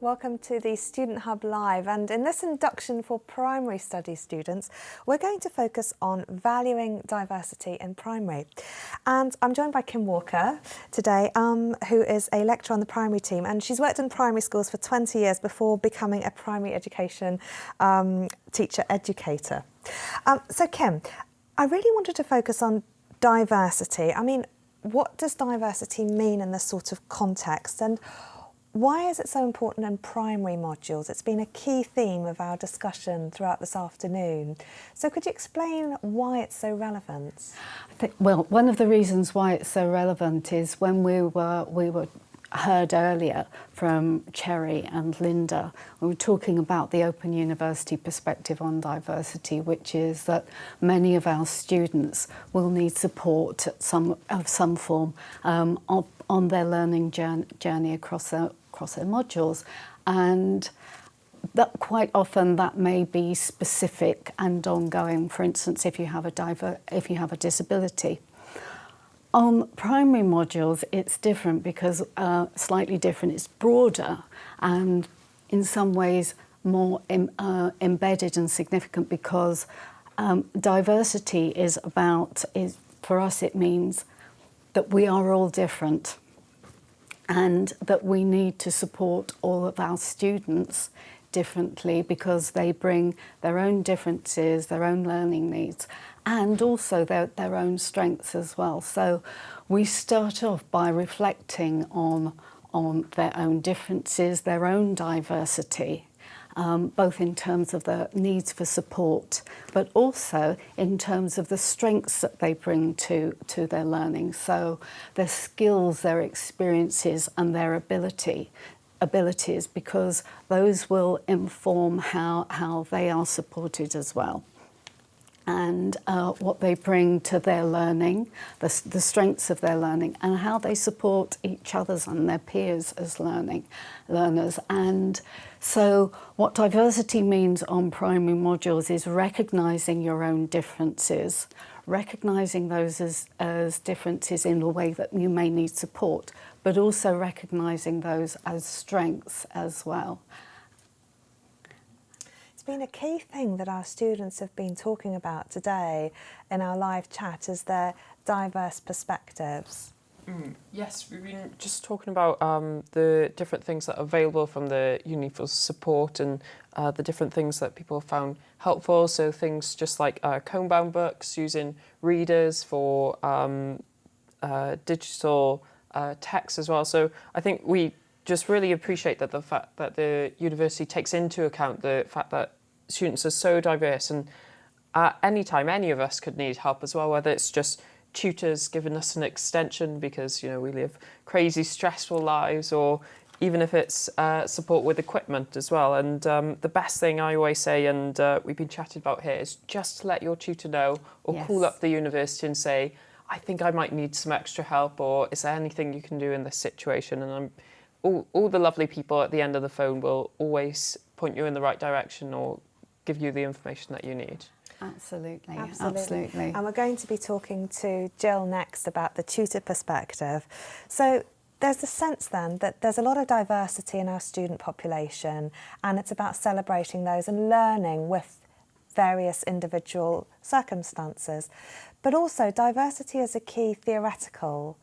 Welcome to the Student Hub Live, and in this induction for primary study students we're going to focus on valuing diversity in primary. And I'm joined by Kim Walker today, who is a lecturer on the primary team, and she's worked in primary schools for 20 years before becoming a primary education teacher educator. So Kim, I really wanted to focus on diversity. I mean, what does diversity mean in this sort of context, and why is it so important in primary modules? It's been a key theme of our discussion throughout this afternoon. So could you explain why it's so relevant? Well, one of the reasons why it's so relevant is when we were heard earlier from Cherry and Linda, we were talking about the Open University perspective on diversity, which is that many of our students will need support of some form on their learning journey across their modules, and that quite often that may be specific and ongoing. For instance, if you have a disability. On primary modules, it's different because slightly different. It's broader and in some ways more embedded and significant because diversity for us it means that we are all different, and that we need to support all of our students differently because they bring their own differences, their own learning needs, and also their own strengths as well. So we start off by reflecting on their own differences, their own diversity, both in terms of the needs for support, but also in terms of the strengths that they bring to their learning. So their skills, their experiences and their abilities, because those will inform how they are supported as well. And what they bring to their learning, the strengths of their learning, and how they support each other's and their peers as learners. And so what diversity means on primary modules is recognising your own differences, recognising those as differences in the way that you may need support, but also recognising those as strengths as well. It's been a key thing that our students have been talking about today in our live chat, is their diverse perspectives. Yes, we've been just talking about the different things that are available from the uni for support, and the different things that people have found helpful. So things just like cone-bound books, using readers for digital text as well. So I think we just really appreciate that the fact that the university takes into account the fact that students are so diverse, and at any time any of us could need help as well, whether it's just tutors giving us an extension because we live crazy stressful lives, or even if it's support with equipment as well. And the best thing I always say, and we've been chatting about here, is just to let your tutor know, or Yes. call up the university and say, I think I might need some extra help, or is there anything you can do in this situation? And all the lovely people at the end of the phone will always point you in the right direction or give you the information that you need. Absolutely. And we're going to be talking to Jill next about the tutor perspective. So there's the sense then that there's a lot of diversity in our student population, and it's about celebrating those and learning with various individual circumstances. But also diversity is a key theoretical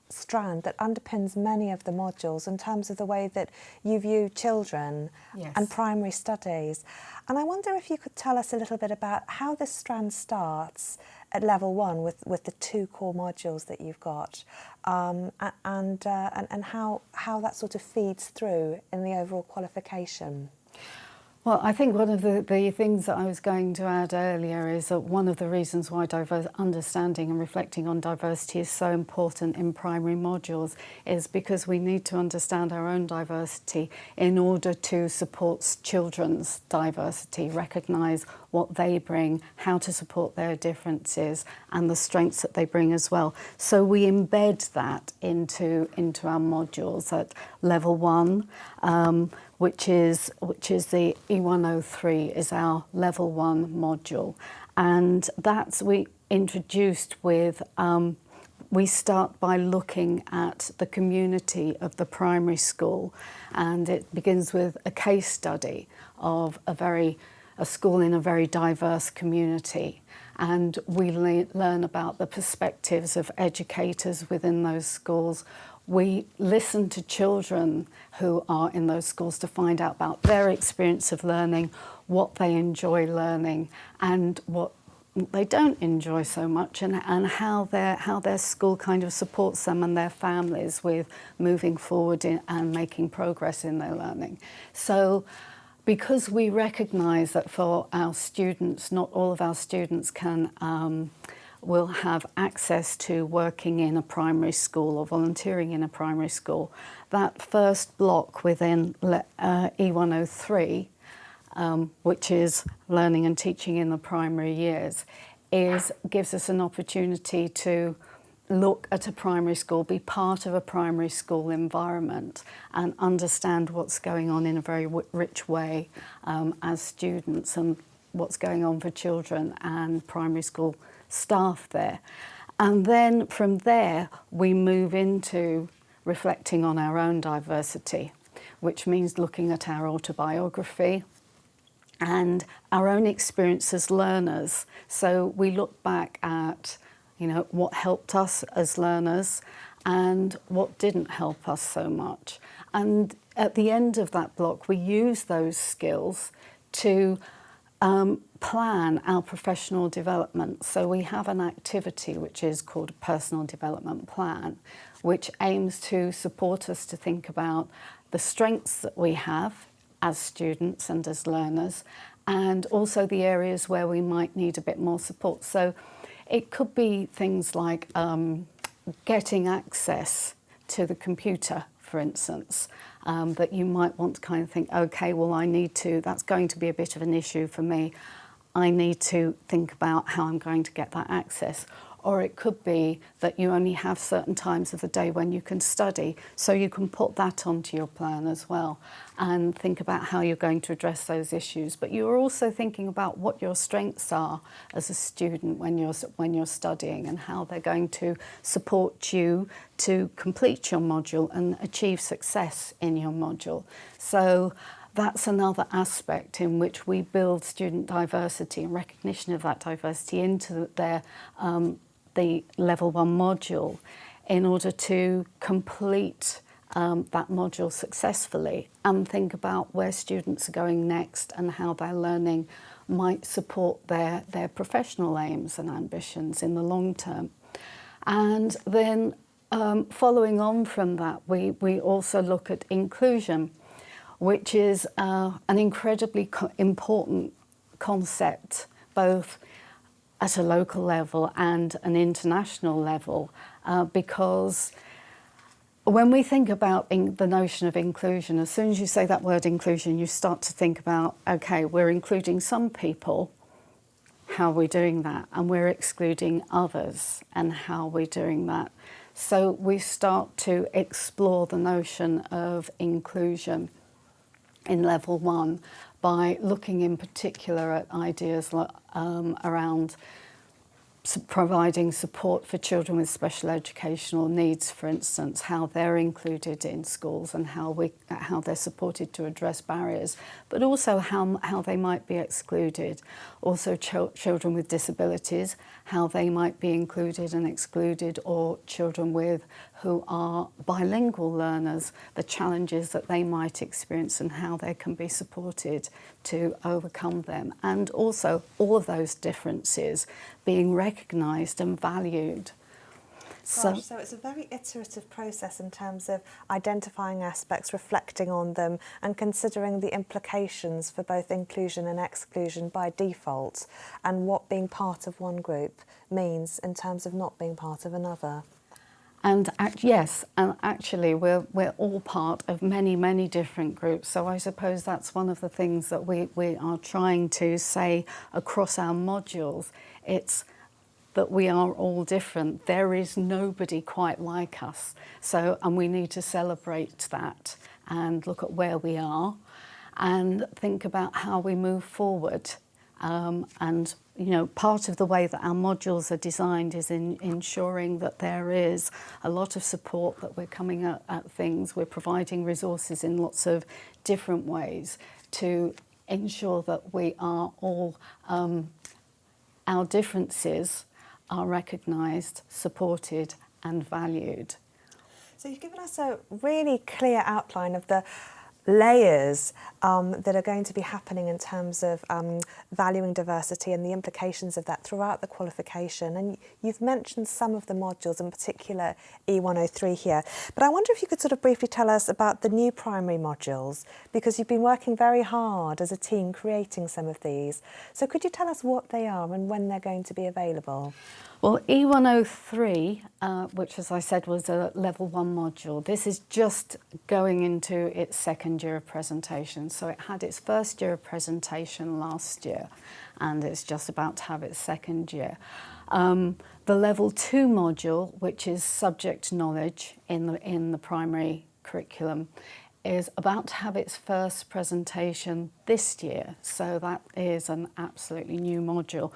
strand that underpins many of the modules in terms of the way that you view children. Yes. And primary studies. And I wonder if you could tell us a little bit about how this strand starts at level 1 with the 2 core modules that you've got, and how that sort of feeds through in the overall qualification. Well, I think one of the things that I was going to add earlier is that one of the reasons why understanding and reflecting on diversity is so important in primary modules is because we need to understand our own diversity in order to support children's diversity, recognise what they bring, how to support their differences and the strengths that they bring as well. So we embed that into our modules at level 1. Which is the E103 is our level 1 module, and we introduced with we start by looking at the community of the primary school, and it begins with a case study of a school in a very diverse community. And we learn about the perspectives of educators within those schools. We listen to children who are in those schools to find out about their experience of learning, what they enjoy learning, and what they don't enjoy so much, and how their school kind of supports them and their families with moving forward and making progress in their learning. So because we recognise that for our students, not all of our students will have access to working in a primary school or volunteering in a primary school, that first block within E103, which is learning and teaching in the primary years, gives us an opportunity to look at a primary school, be part of a primary school environment and understand what's going on in a very rich way as students, and what's going on for children and primary school staff there. And then from there we move into reflecting on our own diversity, which means looking at our autobiography and our own experience as learners. So we look back at, what helped us as learners and what didn't help us so much. And at the end of that block, we use those skills to plan our professional development. So we have an activity which is called a personal development plan, which aims to support us to think about the strengths that we have as students and as learners, and also the areas where we might need a bit more support. So it could be things like getting access to the computer, for instance, that you might want to kind of think, okay, well, that's going to be a bit of an issue for me. I need to think about how I'm going to get that access. Or it could be that you only have certain times of the day when you can study, so you can put that onto your plan as well and think about how you're going to address those issues. But you're also thinking about what your strengths are as a student when you're studying, and how they're going to support you to complete your module and achieve success in your module. So that's another aspect in which we build student diversity and recognition of that diversity into the level 1 module in order to complete that module successfully and think about where students are going next and how their learning might support their professional aims and ambitions in the long term. And then following on from that, we also look at inclusion, which is an incredibly important concept, both at a local level and an international level, because when we think about the notion of inclusion, as soon as you say that word inclusion, you start to think about, okay, we're including some people, how are we doing that? And we're excluding others, and how are we doing that? So we start to explore the notion of inclusion in level 1 by looking in particular at ideas around providing support for children with special educational needs, for instance, how they're included in schools and how they're supported to address barriers, but also how they might be excluded. Also children with disabilities, how they might be included and excluded, or children who are bilingual learners, the challenges that they might experience and how they can be supported to overcome them. And also all of those differences being recognised and valued. So it's a very iterative process in terms of identifying aspects, reflecting on them, and considering the implications for both inclusion and exclusion by default, and what being part of one group means in terms of not being part of another. And yes, and actually we're all part of many, many different groups. So I suppose that's one of the things that we are trying to say across our modules. It's that we are all different. There is nobody quite like us. And we need to celebrate that and look at where we are and think about how we move forward and part of the way that our modules are designed is in ensuring that there is a lot of support, that we're coming at things, we're providing resources in lots of different ways to ensure that we are all, our differences are recognised, supported and valued. So you've given us a really clear outline of the layers that are going to be happening in terms of valuing diversity and the implications of that throughout the qualification. And you've mentioned some of the modules, in particular E103 here. But I wonder if you could sort of briefly tell us about the new primary modules, because you've been working very hard as a team creating some of these. So could you tell us what they are and when they're going to be available? Well, E103, which as I said was a level 1 module, this is just going into its second year of presentation. So it had its first year of presentation last year and it's just about to have its second year. The level 2 module, which is subject knowledge in the primary curriculum, is about to have its first presentation this year. So that is an absolutely new module.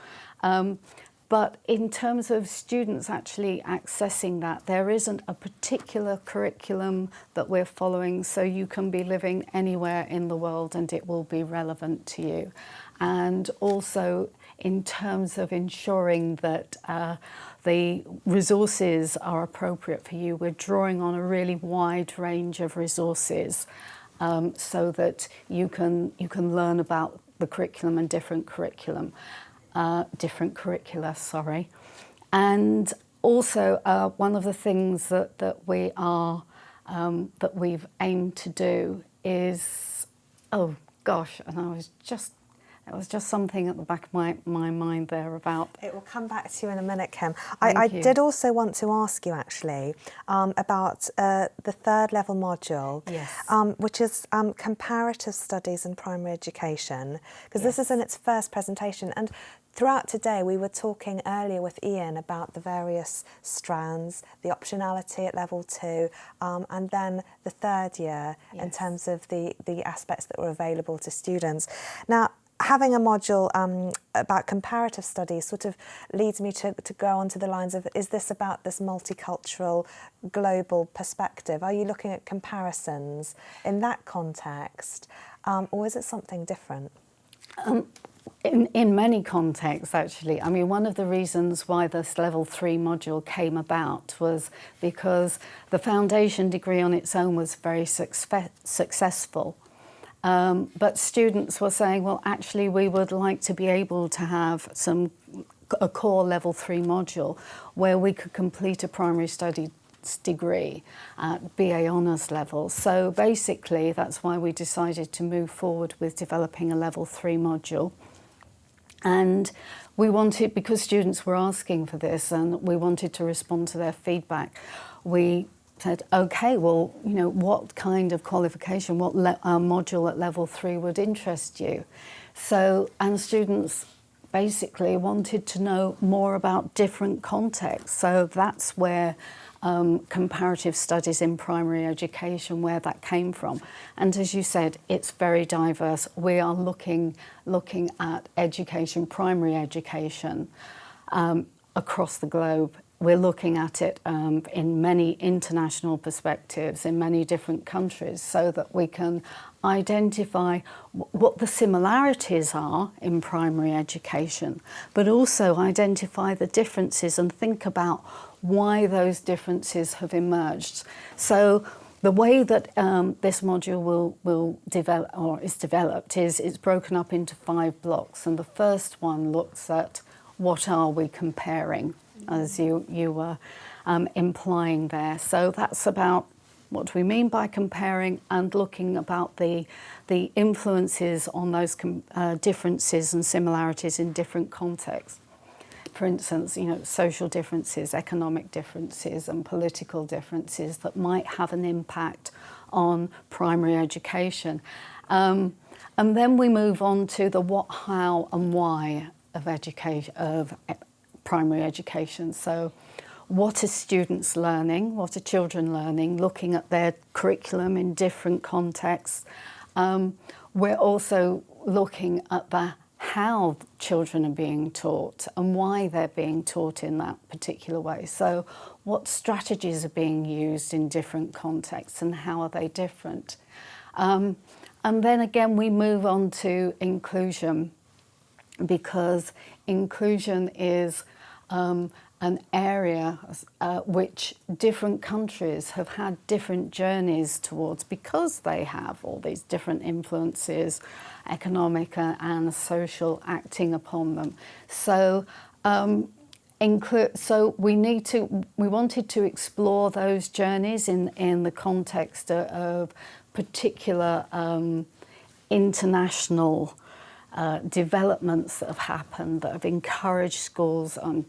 But in terms of students actually accessing that, there isn't a particular curriculum that we're following, so you can be living anywhere in the world and it will be relevant to you. And also in terms of ensuring that the resources are appropriate for you, we're drawing on a really wide range of resources so that you can learn about the curriculum and different curricula, sorry. And also one of the things that we've aimed to do is, oh gosh, and it was just something at the back of my mind there about... It will come back to you in a minute, Kim. I did also want to ask you actually about the third level module, yes. Which is comparative studies in primary education, because yes. this is in its first presentation. And throughout today, we were talking earlier with Ian about the various strands, the optionality at level 2, and then the third year yes. in terms of the aspects that were available to students. Now, having a module about comparative studies sort of leads me to go on to the lines of, is this about this multicultural global perspective? Are you looking at comparisons in that context, or is it something different? In many contexts, actually. I mean, one of the reasons why this level 3 module came about was because the foundation degree on its own was very successful. But students were saying, well, actually, we would like to be able to have a core level 3 module where we could complete a primary studies degree at BA honours level. So basically, that's why we decided to move forward with developing a level 3 module. And we wanted, because students were asking for this and we wanted to respond to their feedback, we said, okay, well, you know, what kind of qualification, what module at level 3 would interest you? So, and students basically wanted to know more about different contexts. So that's where comparative studies in primary education, where that came from. And as you said, it's very diverse. We are looking at education, primary education, across the globe. We're looking at it in many international perspectives, in many different countries, so that we can identify what the similarities are in primary education, but also identify the differences and think about why those differences have emerged. So the way that this module will develop, or is developed, is it's broken up into 5 blocks, and the first one looks at what are we comparing, as you were implying there. So that's about what do we mean by comparing, and looking about the influences on those differences and similarities in different contexts. For instance, you know, social differences, economic differences and political differences that might have an impact on primary education. And then we move on to the what, how and why of education, of primary education. So what are students learning? What are children learning? Looking at their curriculum in different contexts. We're also looking at the how children are being taught and why they're being taught in that particular way. So what strategies are being used in different contexts and how are they different? And then again, we move on to inclusion, because inclusion is an area which different countries have had different journeys towards, because they have all these different influences, economic and social, acting upon them. So so we wanted to explore those journeys in the context of particular international developments that have happened, that have encouraged schools and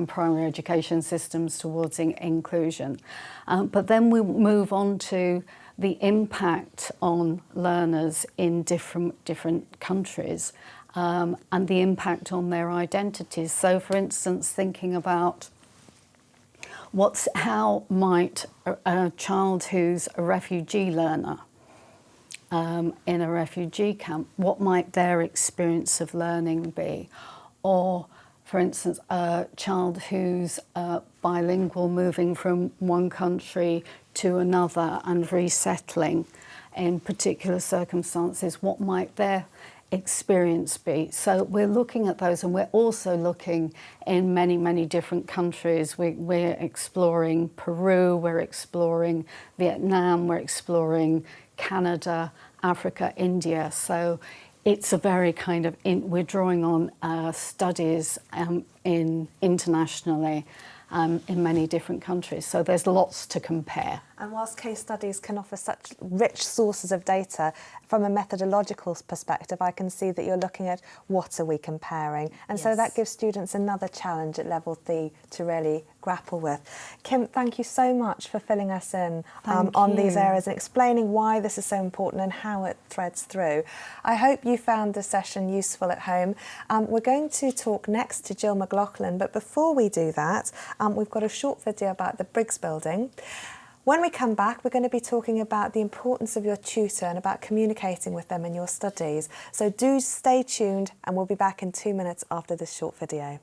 primary education systems towards inclusion. But then we move on to the impact on learners in different countries, and the impact on their identities. So for instance, thinking about how might a child who's a refugee learner in a refugee camp, what might their experience of learning be? Or for instance, a child who's bilingual, moving from one country to another and resettling in particular circumstances, what might their experience be? So we're looking at those, and we're also looking in many, many different countries. We're exploring Peru, we're exploring Vietnam, we're exploring Canada, Africa, India. So it's a very kind of, we're drawing on studies internationally in many different countries. So there's lots to compare. And whilst case studies can offer such rich sources of data, from a methodological perspective, I can see that you're looking at what are we comparing. And so that gives students another challenge at level 3 to really grapple with. Kim, thank you so much for filling us in on these areas and explaining why this is so important and how it threads through. I hope you found the session useful at home. We're going to talk next to Jill McLaughlin, but before we do that, we've got a short video about the Briggs building. When we come back, we're going to be talking about the importance of your tutor and about communicating with them in your studies. So do stay tuned, and we'll be back in 2 minutes after this short video.